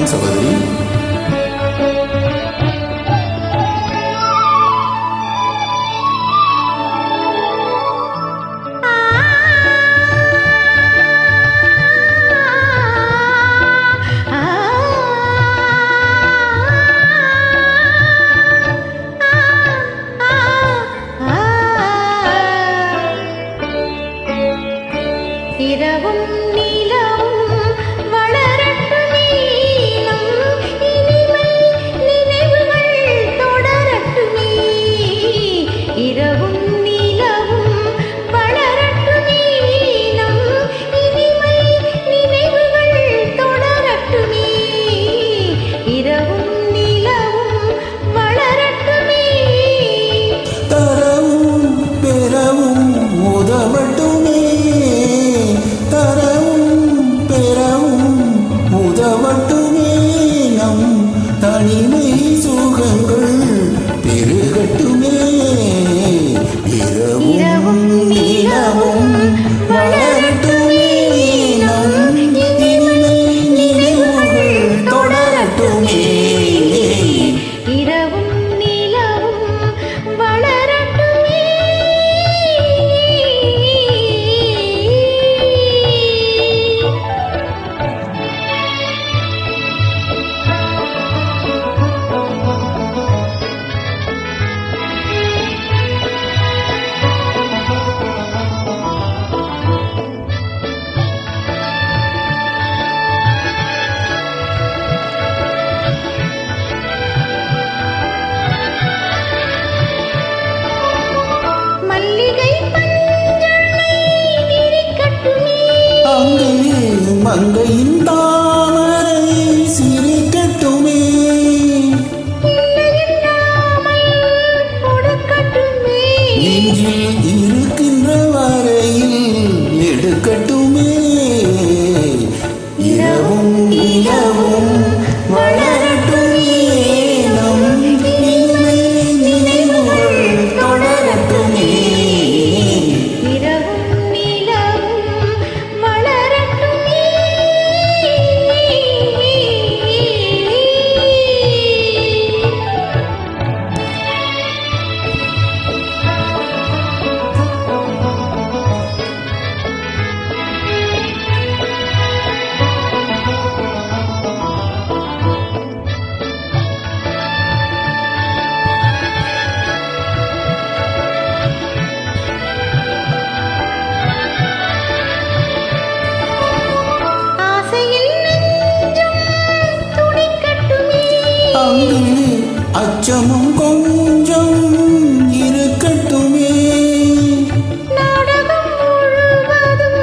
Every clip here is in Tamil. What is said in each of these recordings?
வணக்கம் சகோதரி. இரவும் நிலவும் வளரட்டுமே, நம் இனிமை நினைவுகள் தொடரட்டுமே. இரவும் நிலவும் வளரட்டுமே, நம் இனிமை நினைவுகள் தொடரட்டுமே. இரவும் நிலவும் வளரட்டுமே. தரவும் பெறவும் உதவட்டுமே, உதவட்டுமே. நம் தனிமை சுகங்கள் பெருகட்டுமே. இரவும் நிலவும் வளரட்டுமே, நம் இனிமை நினைவுகள் தொடரட்டுமே. இரவும் நிலவும் வளரட்டுமே. மங்கையின் தாமரை சிரிக்கட்டுமே, நெஞ்சில் இருக்கின்ற வரையில் எடுக்கட்டுமே. இரவும் நிலவும் வளரட்டுமே, நம் இனிமை நினைவுகள் தொடரட்டுமே. இரவும் நிலவும் வளரட்டுமே. அச்சமும் கொஞ்சம் இருக்கட்டுமே, நாடகம் முழுவதும்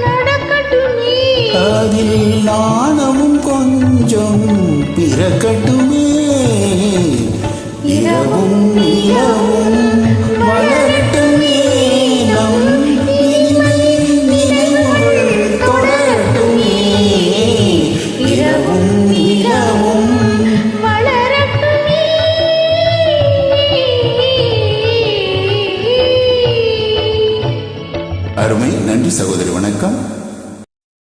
நடக்கட்டுமே. அதில் நாணமும் கொஞ்சம் பிறக்கட்டும்.